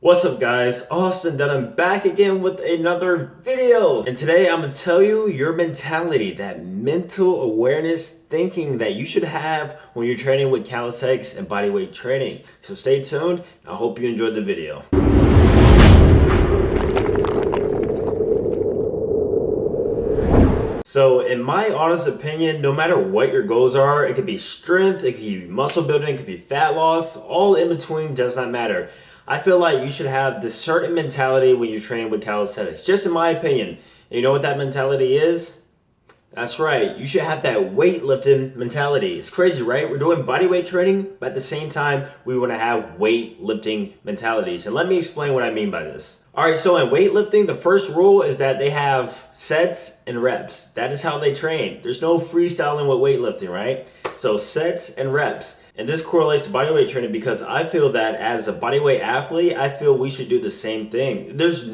What's up guys, Austin Dunham back again with another video. And today I'm gonna tell you your mentality, that mental awareness thinking that you should have when you're training with calisthenics and bodyweight training. So stay tuned, I hope you enjoyed the video. So in my honest opinion, no matter what your goals are, it could be strength, it could be muscle building, it could be fat loss, all in between does not matter. I feel like you should have this certain mentality when you're training with calisthenics, just in my opinion. And you know what that mentality is? That's right, you should have that weightlifting mentality. It's crazy, right? We're doing bodyweight training, but at the same time, we want to have weightlifting mentalities. And let me explain what I mean by this. All right, so in weightlifting, the first rule is that they have sets and reps. That is how they train. There's no freestyling with weightlifting, right? So sets and reps. And this correlates to bodyweight training because I feel that as a bodyweight athlete, I feel we should do the same thing. It's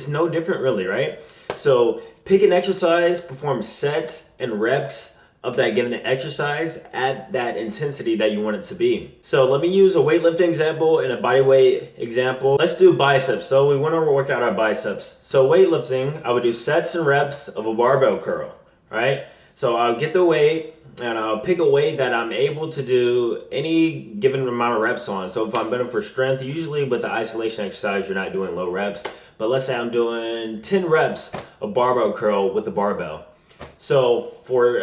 no different really, right? So pick an exercise, perform sets and reps of that given exercise at that intensity that you want it to be. So let me use a weightlifting example and a bodyweight example. Let's do biceps. So we want to work out our biceps. So weightlifting, I would do sets and reps of a barbell curl, right? So I'll get the weight and I'll pick a weight that I'm able to do any given amount of reps on. So if I'm going for strength, usually with the isolation exercise, you're not doing low reps. But let's say I'm doing 10 reps of barbell curl with the barbell. So for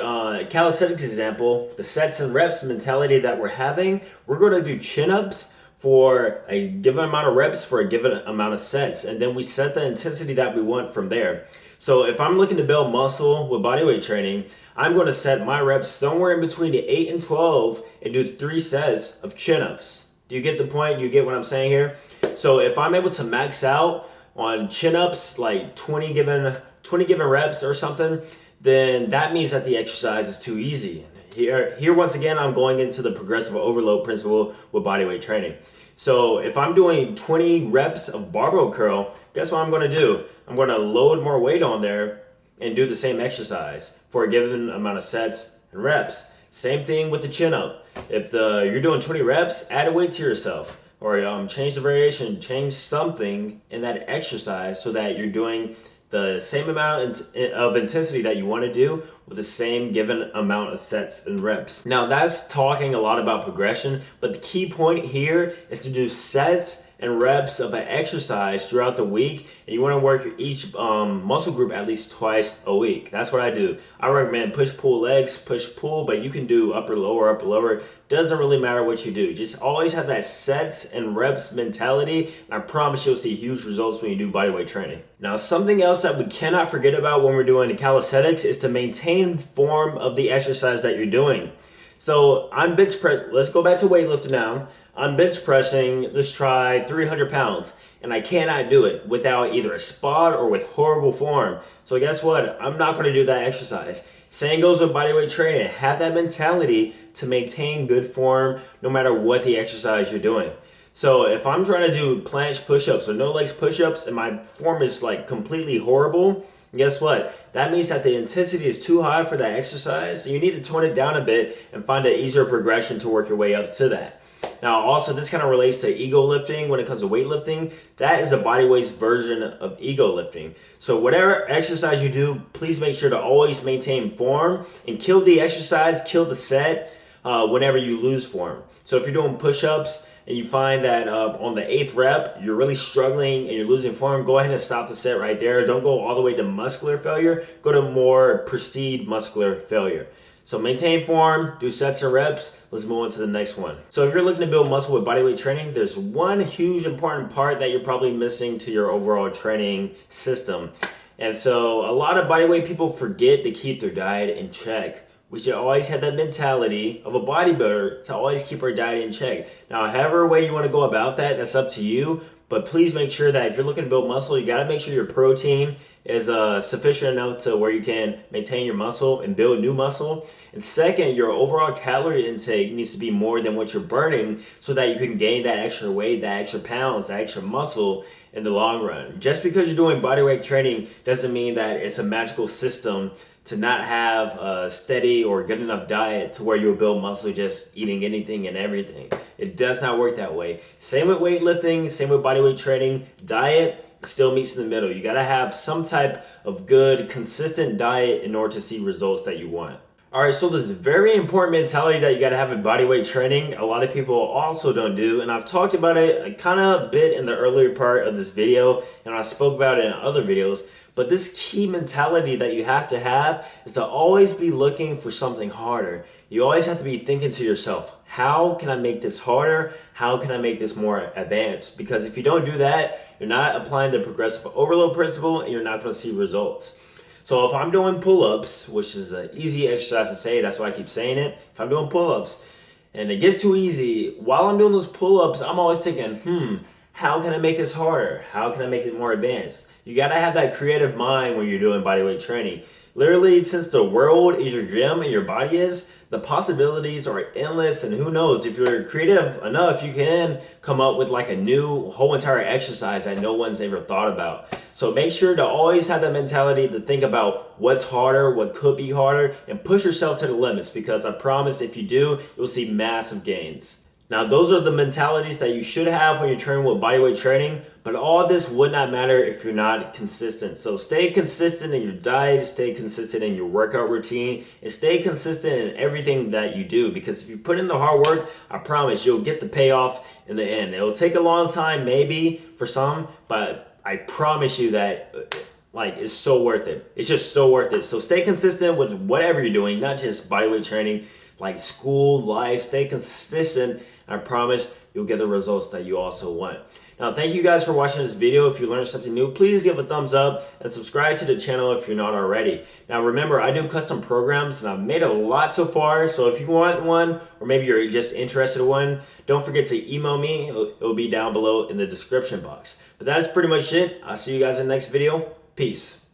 calisthenics example, the sets and reps mentality that we're having, we're going to do chin-ups for a given amount of reps for a given amount of sets. And then we set the intensity that we want from there. So if I'm looking to build muscle with bodyweight training, I'm going to set my reps somewhere in between the 8 and 12 and do 3 sets of chin-ups. Do you get the point? Do you get what I'm saying here? So if I'm able to max out on chin-ups like 20 given reps or something, then that means that the exercise is too easy. Here once again, I'm going into the progressive overload principle with bodyweight training. So if I'm doing 20 reps of barbell curl, guess what I'm going to do? I'm going to load more weight on there and do the same exercise for a given amount of sets and reps. Same thing with the chin up. If you're doing 20 reps, add a weight to yourself or change the variation, change something in that exercise so that you're doing the same amount of intensity that you want to do with the same given amount of sets and reps. Now that's talking a lot about progression, but the key point here is to do sets and reps of an exercise throughout the week, and you want to work each muscle group at least twice a week. That's what I do. I recommend push-pull legs, push-pull, but you can do upper-lower. Doesn't really matter what you do. Just always have that sets and reps mentality, and I promise you'll see huge results when you do bodyweight training. Now, something else that we cannot forget about when we're doing the calisthenics is to maintain form of the exercise that you're doing. So I'm bench press. Let's go back to weightlifting now. I'm bench pressing, let's try 300 pounds, and I cannot do it without either a spot or with horrible form. So guess what? I'm not going to do that exercise. Same goes with bodyweight training. Have that mentality to maintain good form no matter what the exercise you're doing. So if I'm trying to do planche push-ups or no legs push-ups and my form is like completely horrible, guess what? That means that the intensity is too high for that exercise. So you need to tone it down a bit and find an easier progression to work your way up to that. Now also this kind of relates to ego lifting when it comes to weightlifting. That is a bodyweight's version of ego lifting. So whatever exercise you do, please make sure to always maintain form and kill the exercise, kill the set whenever you lose form. So if you're doing push-ups and you find that on the 8th rep, you're really struggling and you're losing form, go ahead and stop the set right there. Don't go all the way to muscular failure. Go to more prestige muscular failure. So maintain form, do sets and reps. Let's move on to the next one. So if you're looking to build muscle with bodyweight training, there's one huge important part that you're probably missing to your overall training system. And so a lot of bodyweight people forget to keep their diet in check. We should always have that mentality of a bodybuilder to always keep our diet in check. Now, however way you want to go about that, that's up to you. But please make sure that if you're looking to build muscle, you got to make sure your protein is sufficient enough to where you can maintain your muscle and build new muscle. And second, your overall calorie intake needs to be more than what you're burning so that you can gain that extra weight, that extra pounds, that extra muscle in the long run. Just because you're doing bodyweight training doesn't mean that it's a magical system to not have a steady or good enough diet to where you'll build muscle just eating anything and everything. It does not work that way. Same with weightlifting, same with bodyweight training. Diet still meets in the middle. You gotta have some type of good, consistent diet in order to see results that you want. All right, so this very important mentality that you got to have in bodyweight training, a lot of people also don't do, and I've talked about it kind of a bit in the earlier part of this video, and I spoke about it in other videos, but this key mentality that you have to have is to always be looking for something harder. You always have to be thinking to yourself, how can I make this harder? How can I make this more advanced? Because if you don't do that, you're not applying the progressive overload principle, and you're not going to see results. So if I'm doing pull-ups, which is an easy exercise to say, that's why I keep saying it. If I'm doing pull-ups and it gets too easy, while I'm doing those pull-ups, I'm always thinking, how can I make this harder? How can I make it more advanced? You gotta have that creative mind when you're doing bodyweight training. Literally, since the world is your gym and your body is, the possibilities are endless, and who knows, if you're creative enough, you can come up with like a new whole entire exercise that no one's ever thought about. So make sure to always have that mentality to think about what's harder, what could be harder, and push yourself to the limits, because I promise if you do, you'll see massive gains. Now, those are the mentalities that you should have when you're training with bodyweight training, but all this would not matter if you're not consistent. So stay consistent in your diet, stay consistent in your workout routine, and stay consistent in everything that you do, because if you put in the hard work, I promise you'll get the payoff in the end. It'll take a long time, maybe, for some, but I promise you that it's so worth it. It's just so worth it. So stay consistent with whatever you're doing, not just bodyweight training, like school, life. Stay consistent. I promise you'll get the results that you also want. Now, thank you guys for watching this video. If you learned something new, please give a thumbs up and subscribe to the channel if you're not already. Now, remember, I do custom programs and I've made a lot so far. So if you want one, or maybe you're just interested in one, don't forget to email me. It'll be down below in the description box. But that's pretty much it. I'll see you guys in the next video. Peace.